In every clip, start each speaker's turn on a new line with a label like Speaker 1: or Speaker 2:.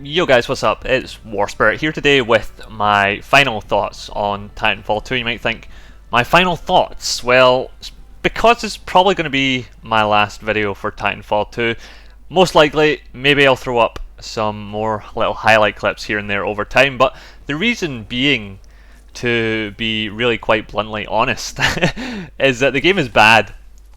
Speaker 1: Yo guys, what's up? It's WarSpirit here today with my final thoughts on Titanfall 2. You might think, my final thoughts? Well, because it's probably going to be my last video for Titanfall 2, most likely, maybe I'll throw up some more little highlight clips here and there over time, but the reason being, to be really quite bluntly honest, is that the game is bad.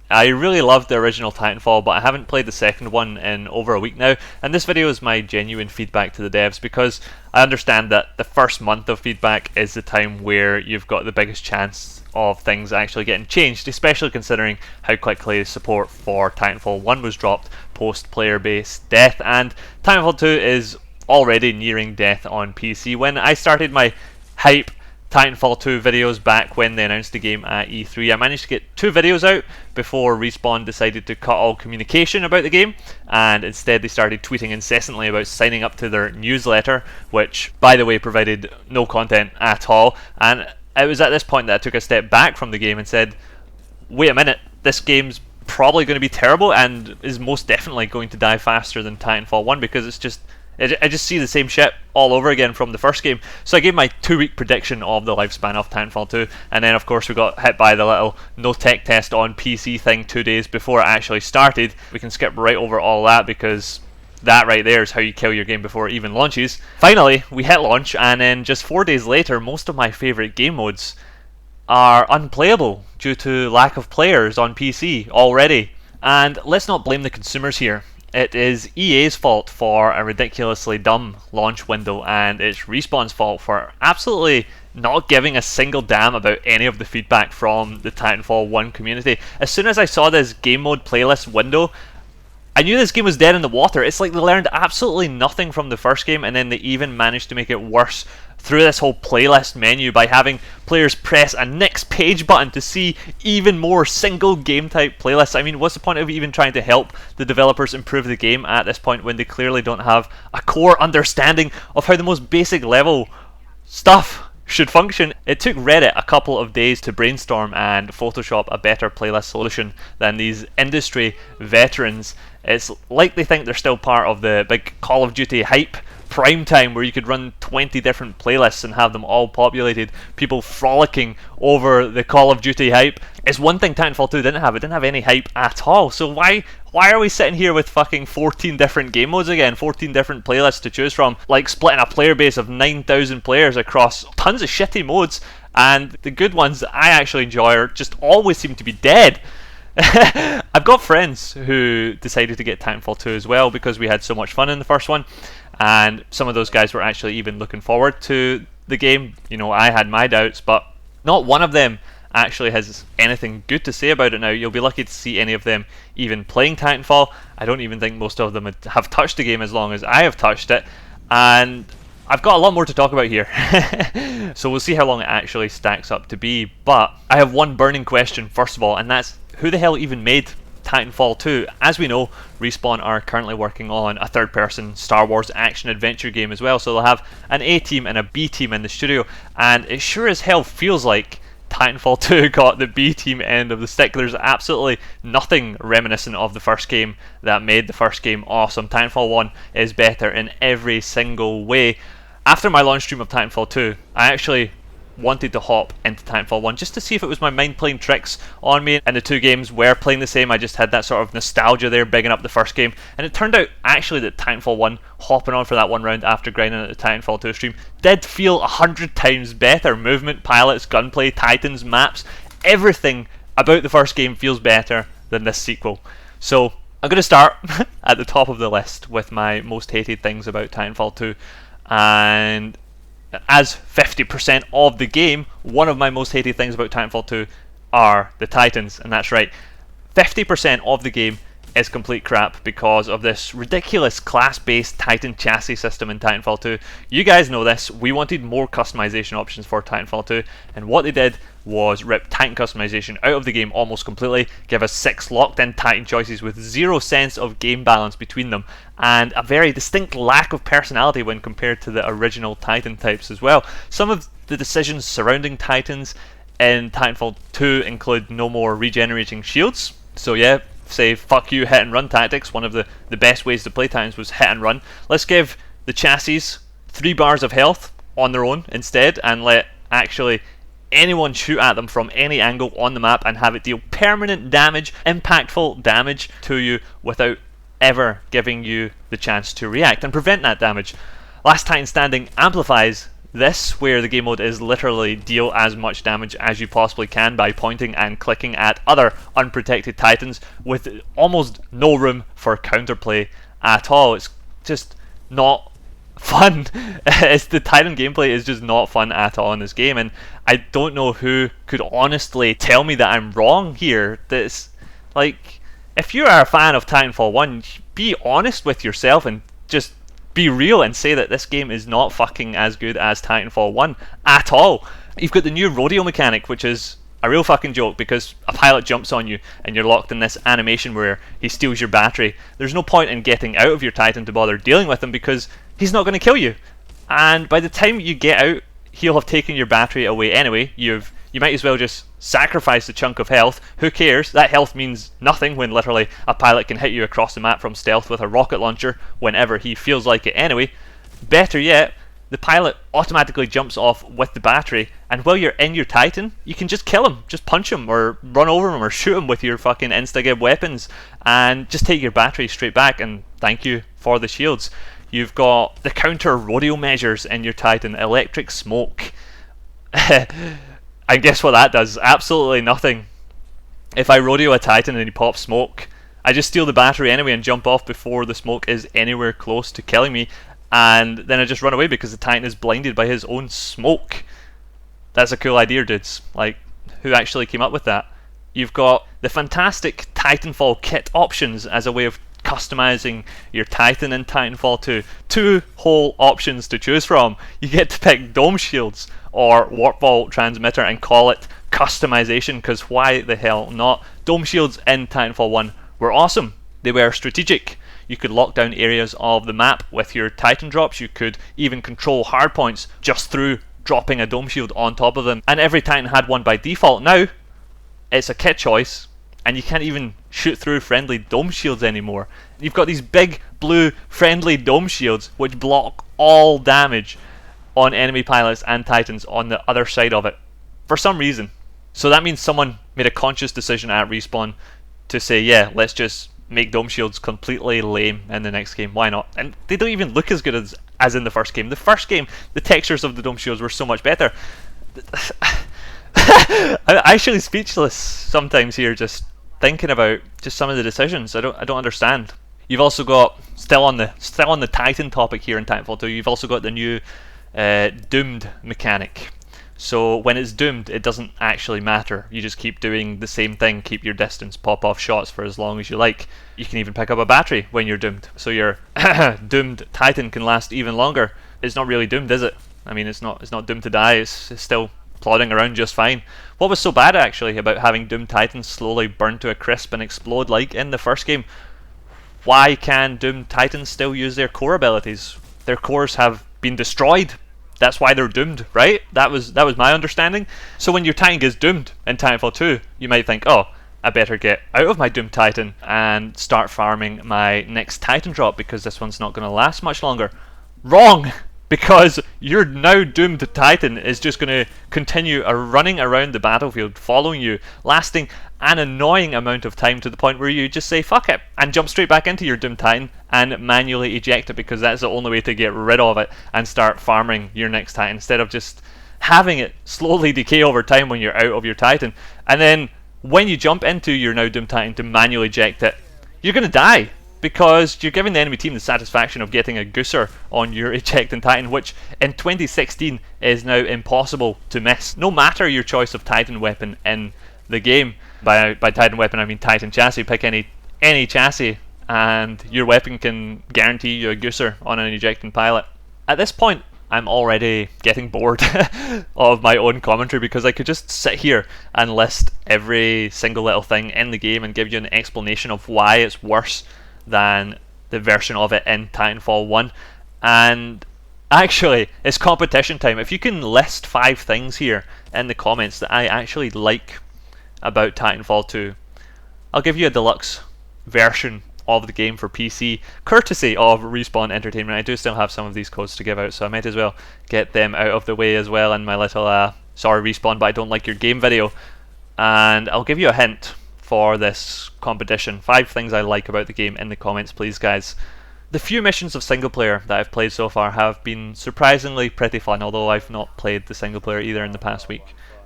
Speaker 1: I really loved the original Titanfall, but I haven't played the second one in over a week now, and this video is my genuine feedback to the devs, because I understand that the first month of feedback is the time where you've got the biggest chance of things actually getting changed, especially considering how quickly support for Titanfall 1 was dropped post player base death, and Titanfall 2 is already nearing death on PC. When I started my hype Titanfall 2 videos back when they announced the game at E3, I managed to get 2 videos out before Respawn decided to cut all communication about the game, and instead they started tweeting incessantly about signing up to their newsletter, which by the way provided no content at all. And it was at this point that I took a step back from the game and said, wait a minute, this game's probably going to be terrible and is most definitely going to die faster than Titanfall 1, because it's just I just see the same shit all over again from the first game. So I gave my 2-week prediction of the lifespan of Titanfall 2, and then of course we got hit by the little no tech test on PC thing 2 days before it actually started. We can skip right over all that, because that right there is how you kill your game before it even launches. Finally, we hit launch, and then just 4 days later, most of my favourite game modes are unplayable due to lack of players on PC already. And let's not blame the consumers here. It is EA's fault for a ridiculously dumb launch window, and it's Respawn's fault for absolutely not giving a single damn about any of the feedback from the Titanfall 1 community. As soon as I saw this game mode playlist window, I knew this game was dead in the water. It's like they learned absolutely nothing from the first game, and then they even managed to make it worse through this whole playlist menu by having players press a next page button to see even more single game type playlists. I mean, what's the point of even trying to help the developers improve the game at this point when they clearly don't have a core understanding of how the most basic level stuff should function? It took Reddit a couple of days to brainstorm and Photoshop a better playlist solution than these industry veterans. It's like they think they're still part of the big Call of Duty hype prime time where you could run 20 different playlists and have them all populated, people frolicking over the Call of Duty hype. It's one thing Titanfall 2 didn't have. It didn't have any hype at all. So why are we sitting here with fucking 14 different game modes again, 14 different playlists to choose from, like splitting a player base of 9,000 players across tons of shitty modes, and the good ones that I actually enjoy are just always seem to be dead. I've got friends who decided to get Titanfall 2 as well because we had so much fun in the first one, and some of those guys were actually even looking forward to the game. You know, I had my doubts, but not one of them actually has anything good to say about it now. You'll be lucky to see any of them even playing Titanfall. I don't even think most of them have touched the game as long as I have touched it, and I've got a lot more to talk about here. So we'll see how long it actually stacks up to be, but I have one burning question first of all, and that's who the hell even made Titanfall 2? As we know, Respawn are currently working on a third-person Star Wars action-adventure game as well, so they'll have an A team and a B team in the studio, and it sure as hell feels like Titanfall 2 got the B team end of the stick. There's absolutely nothing reminiscent of the first game that made the first game awesome. Titanfall 1 is better in every single way. After my launch stream of Titanfall 2, I actually wanted to hop into Titanfall 1 just to see if it was my mind playing tricks on me, and the two games were playing the same. I just had that sort of nostalgia there bigging up the first game, and it turned out actually that Titanfall 1, hopping on for that one round after grinding at the Titanfall 2 stream, did feel 100 times better. Movement, pilots, gunplay, titans, maps, everything about the first game feels better than this sequel. So I'm going to start at the top of the list with my most hated things about Titanfall 2, and as 50% of the game, one of my most hated things about Titanfall 2 are the Titans, and that's right, 50% of the game is complete crap because of this ridiculous class-based Titan chassis system in Titanfall 2. You guys know this. We wanted more customization options for Titanfall 2, and what they did was rip Titan customization out of the game almost completely, give us 6 locked-in Titan choices with zero sense of game balance between them, and a very distinct lack of personality when compared to the original Titan types as well. Some of the decisions surrounding Titans in Titanfall 2 include no more regenerating shields. So yeah, say fuck you hit and run tactics. One of the best ways to play Titans was hit and run. Let's give the chassis 3 bars of health on their own instead, and let actually anyone shoot at them from any angle on the map and have it deal permanent damage, impactful damage to you without ever giving you the chance to react and prevent that damage. Last Titan Standing amplifies this, where the game mode is literally deal as much damage as you possibly can by pointing and clicking at other unprotected Titans with almost no room for counterplay at all. It's just not fun. The Titan gameplay is just not fun at all in this game, and I don't know who could honestly tell me that I'm wrong here. That's like, if you are a fan of Titanfall 1, be honest with yourself and just be real and say that this game is not fucking as good as Titanfall 1 at all. You've got the new rodeo mechanic, which is a real fucking joke, because a pilot jumps on you and you're locked in this animation where he steals your battery. There's no point in getting out of your Titan to bother dealing with him, because he's not going to kill you. And by the time you get out, he'll have taken your battery away anyway. You might as well just sacrifice the chunk of health. Who cares? That health means nothing when literally a pilot can hit you across the map from stealth with a rocket launcher whenever he feels like it anyway. Better yet, the pilot automatically jumps off with the battery, and while you're in your Titan, you can just kill him, just punch him, or run over him, or shoot him with your fucking insta-gib weapons, and just take your battery straight back, and thank you for the shields. You've got the counter rodeo measures in your Titan, electric smoke. And guess what that does? Absolutely nothing. If I rodeo a Titan and he pops smoke, I just steal the battery anyway and jump off before the smoke is anywhere close to killing me, and then I just run away because the Titan is blinded by his own smoke. That's a cool idea, dudes. Like, who actually came up with that? You've got the fantastic Titanfall kit options as a way of customizing your Titan in Titanfall 2. 2 whole options to choose from. You get to pick dome shields or warp vault transmitter and call it customization, because why the hell not? Dome shields in Titanfall 1 were awesome. They were strategic. You could lock down areas of the map with your Titan drops. You could even control hardpoints just through dropping a dome shield on top of them. And every Titan had one by default. Now, it's a kit choice, and you can't even shoot through friendly dome shields anymore. You've got these big blue friendly dome shields which block all damage on enemy pilots and Titans on the other side of it, for some reason. So that means someone made a conscious decision at Respawn to say, yeah, let's just make dome shields completely lame in the next game. Why not? And they don't even look as good as in the first game. The first game, the textures of the dome shields were so much better. I'm actually speechless sometimes here, just thinking about just some of the decisions. I don't understand. You've also got, still on the Titan topic here in Titanfall 2, you've also got the new doomed mechanic. So when it's doomed, it doesn't actually matter. You just keep doing the same thing, keep your distance, pop off shots for as long as you like. You can even pick up a battery when you're doomed, so your doomed Titan can last even longer. It's not really doomed, is it? I mean, it's not doomed to die. It's still plodding around just fine. What was so bad actually about having doomed Titans slowly burn to a crisp and explode like in the first game? Why can doomed Titans still use their core abilities? Their cores have been destroyed. That's why they're doomed, right? That was my understanding. So when your Titan gets doomed in Titanfall 2, you might think, oh, I better get out of my doomed Titan and start farming my next Titan drop because this one's not going to last much longer. Wrong! Because your now doomed Titan is just going to continue running around the battlefield, following you, lasting an annoying amount of time to the point where you just say fuck it and jump straight back into your doomed Titan and manually eject it, because that's the only way to get rid of it and start farming your next Titan, instead of just having it slowly decay over time when you're out of your Titan. And then when you jump into your now doomed Titan to manually eject it, you're going to die, because you're giving the enemy team the satisfaction of getting a gooser on your ejecting Titan, which in 2016 is now impossible to miss, no matter your choice of Titan weapon in the game. By Titan weapon I mean Titan chassis. Pick any chassis and your weapon can guarantee you a gooser on an ejecting pilot. At this point I'm already getting bored of my own commentary, because I could just sit here and list every single little thing in the game and give you an explanation of why it's worse than the version of it in Titanfall 1. And actually, it's competition time. If you can list 5 things here in the comments that I actually like about Titanfall 2, I'll give you a deluxe version of the game for PC, courtesy of Respawn Entertainment. I do still have some of these codes to give out, so I might as well get them out of the way as well in my little sorry Respawn, but I don't like your game video. And I'll give you a hint for this competition. 5 things I like about the game in the comments, please, guys. The few missions of single player that I've played so far have been surprisingly pretty fun, although I've not played the single player either in the past week.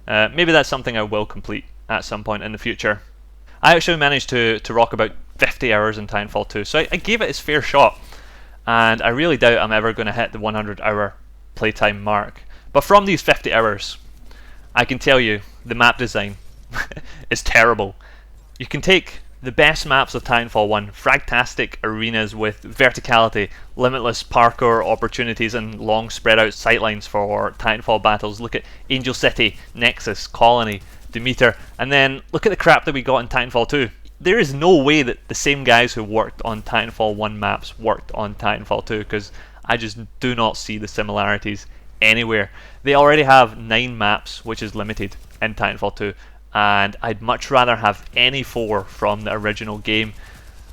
Speaker 1: Maybe that's something I will complete at some point in the future. I actually managed to rock about 50 hours in Titanfall 2, so I gave it its fair shot, and I really doubt I'm ever going to hit the 100-hour playtime mark. But from these 50 hours, I can tell you the map design is terrible. You can take the best maps of Titanfall 1, fragtastic arenas with verticality, limitless parkour opportunities and long spread out sightlines for Titanfall battles. Look at Angel City, Nexus, Colony, Demeter, and then look at the crap that we got in Titanfall 2. There is no way that the same guys who worked on Titanfall 1 maps worked on Titanfall 2, because I just do not see the similarities anywhere. They already have 9 maps, which is limited in Titanfall 2, and I'd much rather have any 4 from the original game.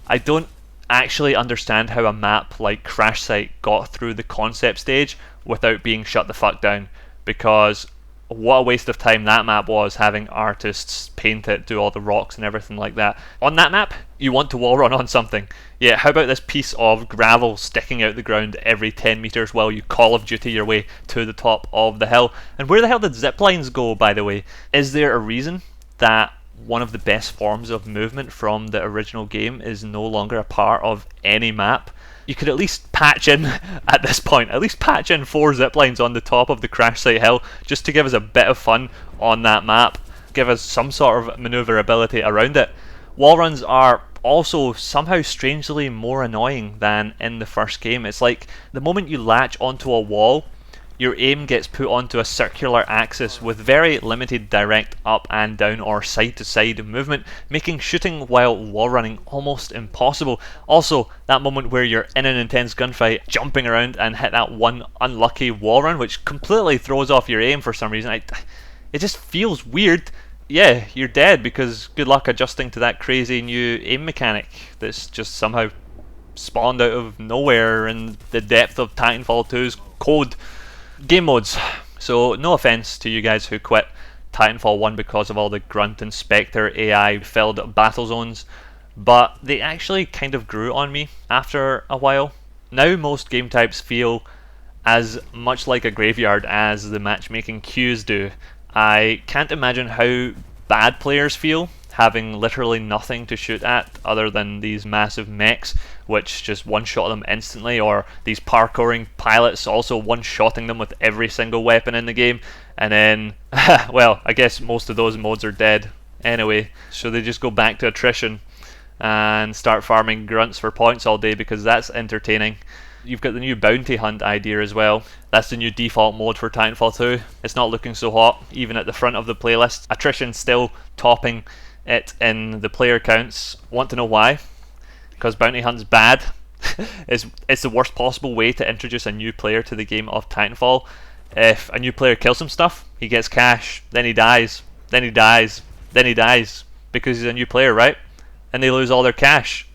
Speaker 1: I don't actually understand how a map like Crash Site got through the concept stage without being shut the fuck down, because what a waste of time that map was, having artists paint it, do all the rocks and everything like that. On that map, you want to wall run on something. Yeah, how about this piece of gravel sticking out the ground every 10 meters while you Call of Duty your way to the top of the hill? And where the hell did zip lines go, by the way? Is there a reason that one of the best forms of movement from the original game is no longer a part of any map? You could at least patch in, at this point, at least patch in 4 zip lines on the top of the Crash Site hill, just to give us a bit of fun on that map, give us some sort of maneuverability around it. Wall runs are also somehow strangely more annoying than in the first game. It's like the moment you latch onto a wall, your aim gets put onto a circular axis with very limited direct up and down or side to side movement, making shooting while wall running almost impossible. Also, that moment where you're in an intense gunfight, jumping around and hit that one unlucky wall run, which completely throws off your aim for some reason. It just feels weird. Yeah, you're dead, because good luck adjusting to that crazy new aim mechanic that's just somehow spawned out of nowhere in the depth of Titanfall 2's code. Game modes. So no offense to you guys who quit Titanfall 1 because of all the grunt and spectre AI filled battle zones, but they actually kind of grew on me after a while. Now most game types feel as much like a graveyard as the matchmaking queues do. I can't imagine how bad players feel having literally nothing to shoot at other than these massive mechs which just one-shot them instantly, or these parkouring pilots also one-shotting them with every single weapon in the game, and then, well, I guess most of those modes are dead anyway, so they just go back to attrition and start farming grunts for points all day, because that's entertaining. You've got the new bounty hunt idea as well. That's the new default mode for Titanfall 2. It's not looking so hot, even at the front of the playlist. Attrition still topping it in the player counts. Want to know why? Because bounty hunt's bad. It's the worst possible way to introduce a new player to the game of Titanfall. If a new player kills some stuff, he gets cash, then he dies, then he dies, then he dies, because he's a new player, right? And they lose all their cash.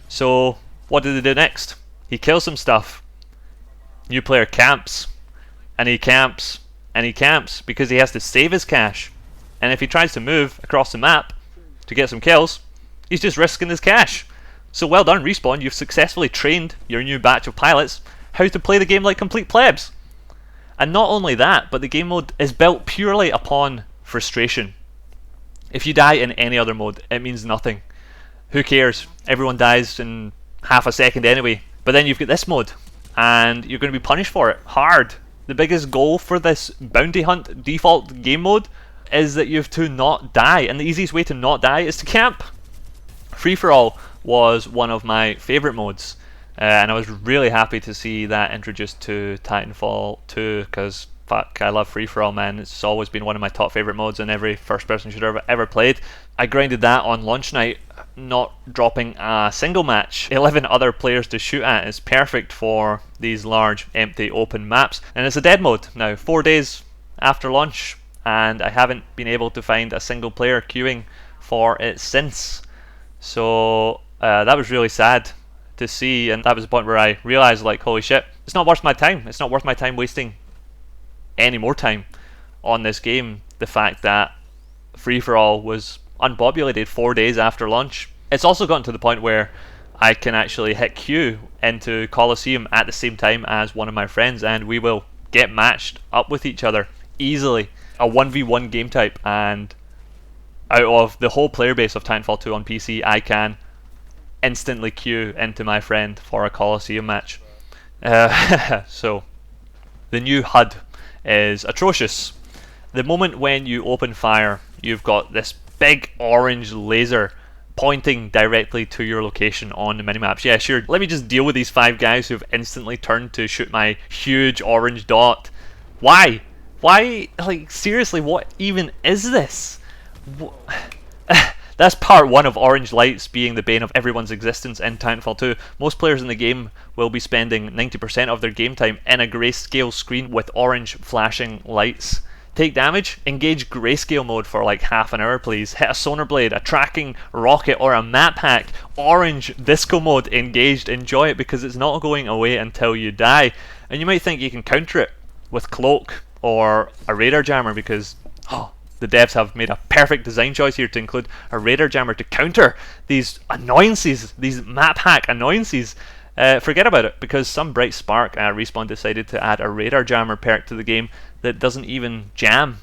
Speaker 1: So what do they do next? He kills some stuff. New player camps, and he camps, and he camps, because he has to save his cash. And if he tries to move across the map to get some kills, he's just risking his cash. So well done, Respawn, you've successfully trained your new batch of pilots how to play the game like complete plebs. And not only that, but the game mode is built purely upon frustration. If you die in any other mode, it means nothing. Who cares? Everyone dies in half a second anyway. But then you've got this mode, and you're going to be punished for it hard. The biggest goal for this bounty hunt default game mode is that you have to not die, and the easiest way to not die is to camp. Free for all was one of my favourite modes, and I was really happy to see that introduced to Titanfall 2, because fuck, I love free for all, man. It's always been one of my top favourite modes in every first person shooter I've ever played. I grinded that on launch night, not dropping a single match. 11 other players to shoot at is perfect for these large empty open maps, and it's a dead mode now, 4 days after launch, and I haven't been able to find a single player queuing for it since. So That was really sad to see, and that was the point where I realised, like, holy shit, it's not worth my time. It's not worth my time wasting any more time on this game. The fact that free-for-all was unpopulated 4 days after launch. It's also gotten to the point where I can actually hit Q into Coliseum at the same time as one of my friends, and we will get matched up with each other easily. A 1v1 game type, and out of the whole player base of Titanfall 2 on PC, I can instantly queue into my friend for a Coliseum match. So, the new HUD is atrocious. The moment when you open fire, you've got this big orange laser pointing directly to your location on the minimaps. Yeah, sure, let me just deal with these 5 guys who've instantly turned to shoot my huge orange dot. Why? Why? Like, seriously, what even is this? That's part 1 of orange lights being the bane of everyone's existence in Titanfall 2. Most players in the game will be spending 90% of their game time in a grayscale screen with orange flashing lights. Take damage? Engage grayscale mode for like half an hour please. Hit a sonar blade, a tracking rocket, or a map hack. Orange disco mode engaged. Enjoy it because it's not going away until you die. And you might think you can counter it with cloak or a radar jammer because the devs have made a perfect design choice here to include a radar jammer to counter these annoyances, these map hack annoyances. Forget about it, because some bright spark at Respawn decided to add a radar jammer perk to the game that doesn't even jam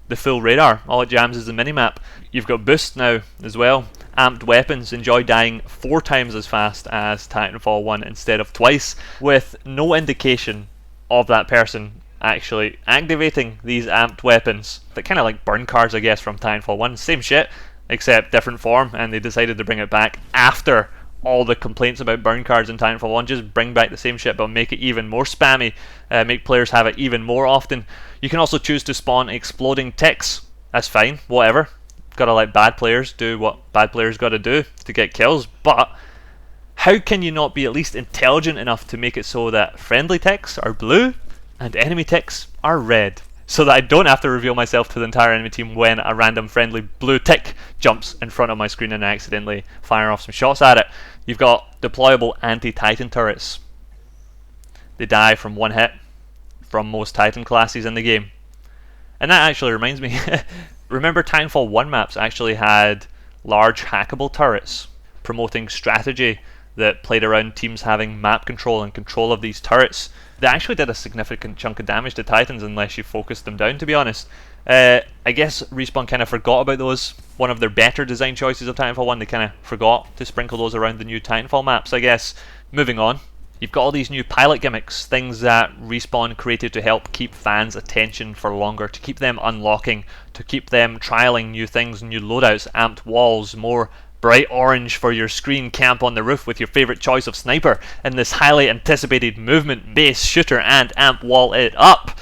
Speaker 1: the full radar. All it jams is the minimap. You've got boost now as well. Amped weapons enjoy dying 4 times as fast as Titanfall 1 instead of twice, with no indication of that person actually activating these amped weapons. They're kind of like burn cards, I guess, from Titanfall 1. Same shit, except different form, and they decided to bring it back after all the complaints about burn cards in Titanfall 1. Just bring back the same shit, but make it even more spammy, make players have it even more often. You can also choose to spawn exploding ticks. That's fine, whatever. Gotta let bad players do what bad players gotta do to get kills, but how can you not be at least intelligent enough to make it so that friendly ticks are blue and enemy ticks are red, so that I don't have to reveal myself to the entire enemy team when a random friendly blue tick jumps in front of my screen and I accidentally fire off some shots at it. You've got deployable anti-Titan turrets. They die from 1 hit from most Titan classes in the game. And that actually reminds me, remember Titanfall 1 maps actually had large hackable turrets promoting strategy that played around teams having map control and control of these turrets. They actually did a significant chunk of damage to Titans unless you focused them down, to be honest. I guess Respawn kind of forgot about those. One of their better design choices of Titanfall 1, they kind of forgot to sprinkle those around the new Titanfall maps, I guess. Moving on, you've got all these new pilot gimmicks, things that Respawn created to help keep fans' attention for longer, to keep them unlocking, to keep them trialing new things, new loadouts, amped walls, more bright orange for your screen, camp on the roof with your favourite choice of sniper in this highly anticipated movement-based shooter, and amp wall it up.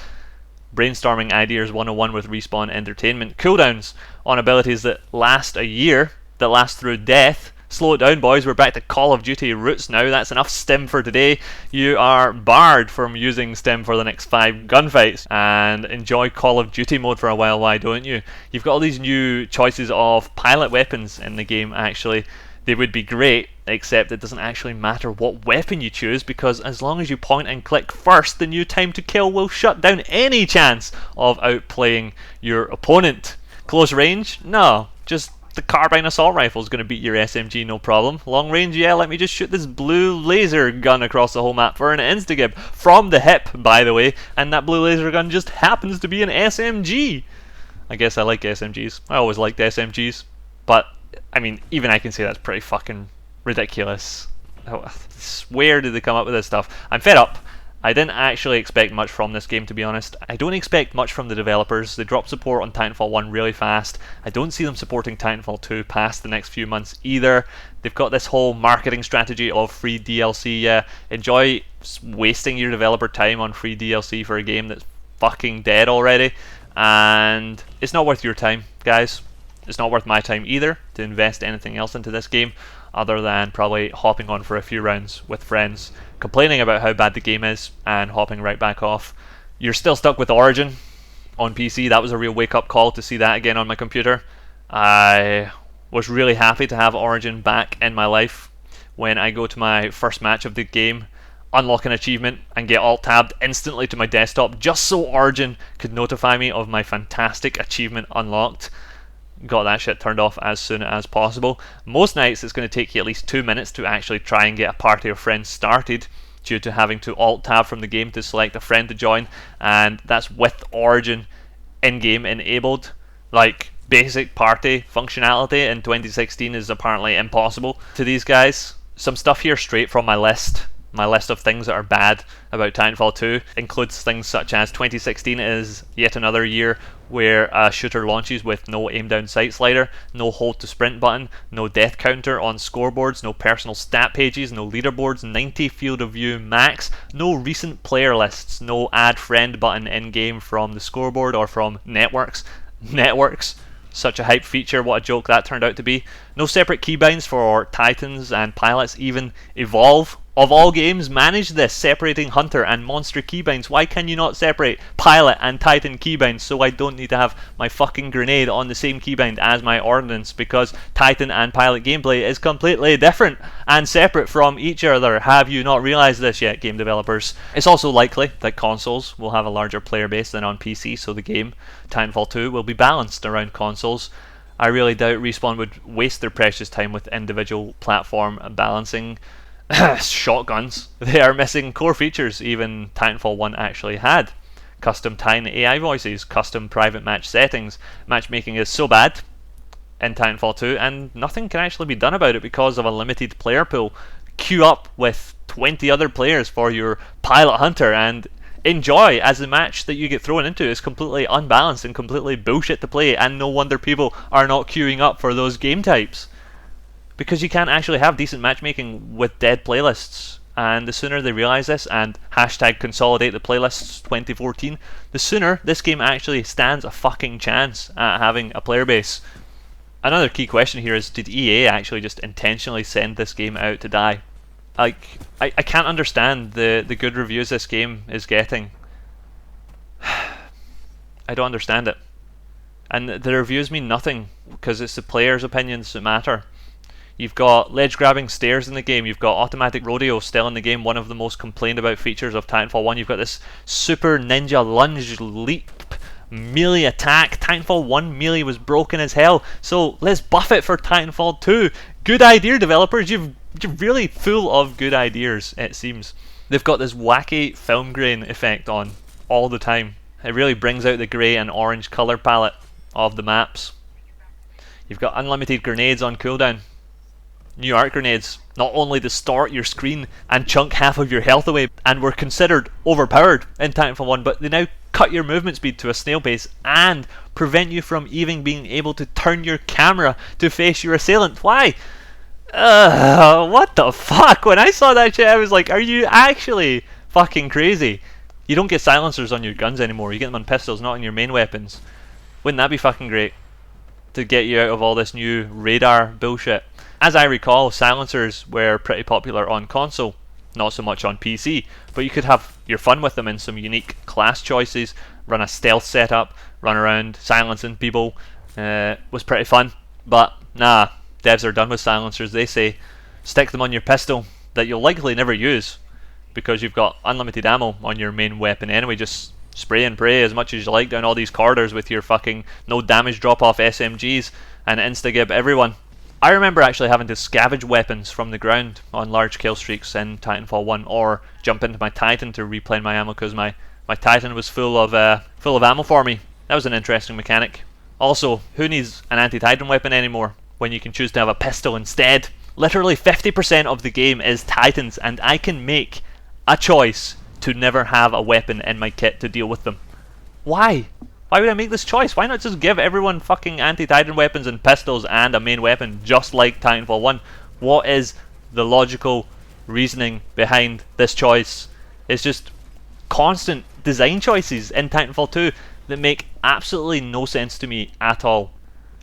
Speaker 1: Brainstorming ideas 101 with Respawn Entertainment. Cooldowns on abilities that last a year, that last through death. Slow it down, boys, we're back to Call of Duty roots now. That's enough stim for today. You are barred from using stim for the next 5 gunfights, and enjoy Call of Duty mode for a while, why don't you? You've got all these new choices of pilot weapons in the game, actually. They would be great, except it doesn't actually matter what weapon you choose, because as long as you point and click first, the new time to kill will shut down any chance of outplaying your opponent. Close range? No, just the carbine assault rifle is going to beat your SMG, no problem. Long range, yeah, let me just shoot this blue laser gun across the whole map for an insta-gib. From the hip, by the way, and that blue laser gun just happens to be an SMG. I guess I like SMGs. I always liked SMGs. But, I mean, even I can say that's pretty fucking ridiculous. Where did they come up with this stuff? I'm fed up. I didn't actually expect much from this game, to be honest. I don't expect much from the developers. They dropped support on Titanfall 1 really fast. I don't see them supporting Titanfall 2 past the next few months either. They've got this whole marketing strategy of free DLC. Yeah, enjoy wasting your developer time on free DLC for a game that's fucking dead already. And it's not worth your time, guys. It's not worth my time either to invest anything else into this game, other than probably hopping on for a few rounds with friends, complaining about how bad the game is, and hopping right back off. You're still stuck with Origin on PC. That was a real wake-up call to see that again on my computer. I was really happy to have Origin back in my life when I go to my first match of the game, unlock an achievement, and get alt-tabbed instantly to my desktop just so Origin could notify me of my fantastic achievement unlocked. Got that shit turned off as soon as possible. Most nights it's going to take you at least 2 minutes to actually try and get a party of friends started, due to having to alt-tab from the game to select a friend to join, and that's with Origin in-game enabled. Like, basic party functionality in 2016 is apparently impossible to these guys. Some stuff here straight from my list. My list of things that are bad about Titanfall 2 includes things such as 2016 is yet another year where a shooter launches with no aim down sight slider, no hold to sprint button, no death counter on scoreboards, no personal stat pages, no leaderboards, 90 field of view max, no recent player lists, no add friend button in game from the scoreboard or from networks. Such a hype feature, what a joke that turned out to be. No separate keybinds for Titans and pilots. Even Evolve, of all games, managed this, separating Hunter and Monster keybinds. Why can you not separate Pilot and Titan keybinds so I don't need to have my fucking grenade on the same keybind as my ordnance? Because Titan and Pilot gameplay is completely different and separate from each other. Have you not realised this yet, game developers? It's also likely that consoles will have a larger player base than on PC, so the game, Titanfall 2, will be balanced around consoles. I really doubt Respawn would waste their precious time with individual platform balancing. Shotguns. They are missing core features even Titanfall 1 actually had. Custom Titan AI voices, custom private match settings. Matchmaking is so bad in Titanfall 2 and nothing can actually be done about it because of a limited player pool. Queue up with 20 other players for your Pilot Hunter and enjoy, as the match that you get thrown into is completely unbalanced and completely bullshit to play, and no wonder people are not queuing up for those game types. Because you can't actually have decent matchmaking with dead playlists, and the sooner they realise this and hashtag consolidate the playlists 2014, the sooner this game actually stands a fucking chance at having a player base. Another key question here is, did EA actually just intentionally send this game out to die? Like, I can't understand the good reviews this game is getting. I don't understand it. And the reviews mean nothing, because it's the players' opinions that matter. You've got ledge grabbing stairs in the game, you've got automatic rodeo still in the game, one of the most complained about features of Titanfall 1. You've got this super ninja lunge leap melee attack. Titanfall 1 melee was broken as hell, so let's buff it for Titanfall 2. Good idea, developers. You're really full of good ideas, it seems. They've got this wacky film grain effect on all the time. It really brings out the grey and orange colour palette of the maps. You've got unlimited grenades on cooldown. New arc grenades not only distort your screen and chunk half of your health away and were considered overpowered in Titanfall 1, but they now cut your movement speed to a snail pace and prevent you from even being able to turn your camera to face your assailant. Why? What the fuck? When I saw that shit, I was like, are you actually fucking crazy? You don't get silencers on your guns anymore. You get them on pistols, not on your main weapons. Wouldn't that be fucking great? To get you out of all this new radar bullshit. As I recall, silencers were pretty popular on console, not so much on PC, but you could have your fun with them in some unique class choices, run a stealth setup, run around silencing people. Was pretty fun, but nah, devs are done with silencers. They say stick them on your pistol that you'll likely never use because you've got unlimited ammo on your main weapon anyway. Just spray and pray as much as you like down all these corridors with your fucking no damage drop off SMGs and insta-gib everyone. I remember actually having to scavenge weapons from the ground on large kill streaks in Titanfall 1, or jump into my Titan to replay my ammo because my Titan was full of ammo for me. That was an interesting mechanic. Also, who needs an anti-Titan weapon anymore when you can choose to have a pistol instead? Literally 50% of the game is Titans, and I can make a choice to never have a weapon in my kit to deal with them. Why? Why would I make this choice? Why not just give everyone fucking anti-Titan weapons and pistols and a main weapon just like Titanfall 1? What is the logical reasoning behind this choice? It's just constant design choices in Titanfall 2 that make absolutely no sense to me at all.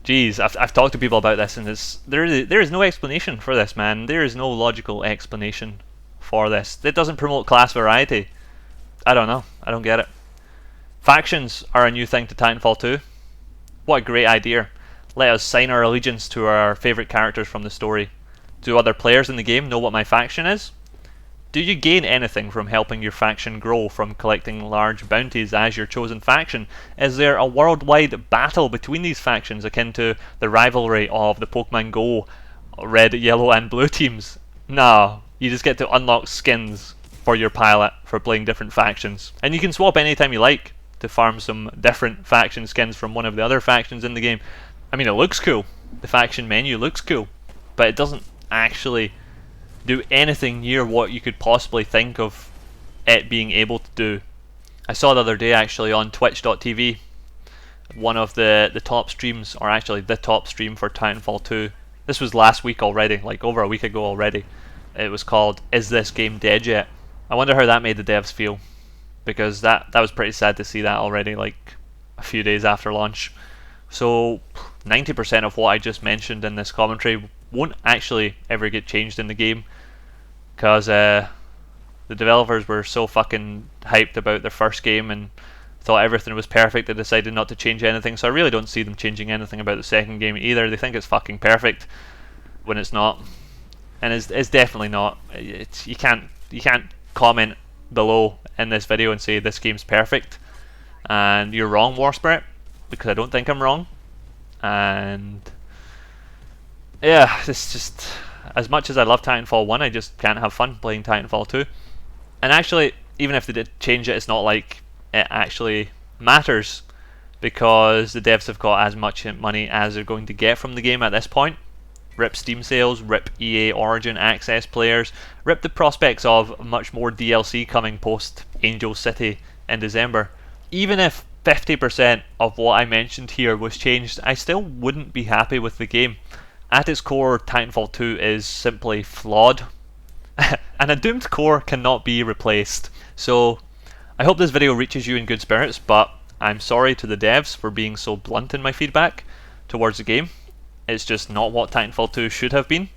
Speaker 1: Jeez, I've talked to people about this, and there is no explanation for this, man. There is no logical explanation for this. It doesn't promote class variety. I don't know. I don't get it. Factions are a new thing to Titanfall 2. What a great idea. Let us sign our allegiance to our favourite characters from the story. Do other players in the game know what my faction is? Do you gain anything from helping your faction grow from collecting large bounties as your chosen faction? Is there a worldwide battle between these factions akin to the rivalry of the Pokemon Go red, yellow and blue teams? No, you just get to unlock skins for your pilot for playing different factions. And you can swap anytime you like to farm some different faction skins from one of the other factions in the game. I mean, it looks cool. The faction menu looks cool, but it doesn't actually do anything near what you could possibly think of it being able to do. I saw the other day actually on twitch.tv, one of the top streams, or actually the top stream for Titanfall 2. This was last week already, like over a week ago already. It was called, "Is This Game Dead Yet?" I wonder how that made the devs feel, because that was pretty sad to see that already, like a few days after launch. So 90% of what I just mentioned in this commentary won't actually ever get changed in the game, because the developers were so fucking hyped about their first game and thought everything was perfect, they decided not to change anything. So I really don't see them changing anything about the second game either. They think it's fucking perfect when it's not, and it's definitely not. You can't comment below in this video and say this game's perfect, and you're wrong, WarSpirit, because I don't think I'm wrong. And yeah, it's just, as much as I love Titanfall 1, I just can't have fun playing Titanfall 2. And actually, even if they did change it, it's not like it actually matters, because the devs have got as much money as they're going to get from the game at this point. Rip Steam sales, rip EA Origin Access players, rip the prospects of much more DLC coming post Angel City in December. Even if 50% of what I mentioned here was changed, I still wouldn't be happy with the game. At its core, Titanfall 2 is simply flawed, and a doomed core cannot be replaced. So I hope this video reaches you in good spirits, but I'm sorry to the devs for being so blunt in my feedback towards the game. It's just not what Titanfall 2 should have been.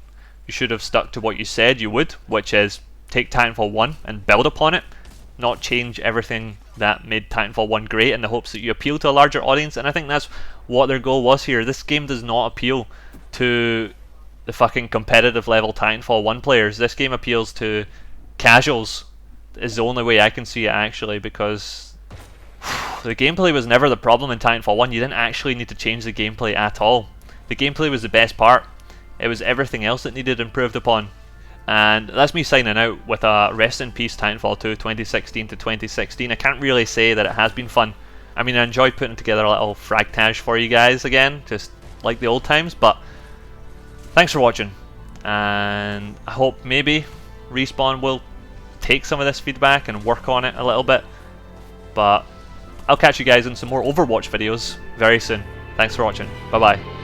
Speaker 1: You should have stuck to what you said you would, which is take Titanfall 1 and build upon it, not change everything that made Titanfall 1 great in the hopes that you appeal to a larger audience. And I think that's what their goal was here. This game does not appeal to the fucking competitive level Titanfall 1 players. This game appeals to casuals, is the only way I can see it actually, because the gameplay was never the problem in Titanfall 1. You didn't actually need to change the gameplay at all. The gameplay was the best part. It was everything else that needed improved upon. And that's me signing out with a rest in peace Titanfall 2 2016 to 2016. I can't really say that it has been fun. I mean, I enjoyed putting together a little fragtage for you guys again, just like the old times, but thanks for watching, and I hope maybe Respawn will take some of this feedback and work on it a little bit. But I'll catch you guys in some more Overwatch videos very soon. Thanks for watching. Bye bye.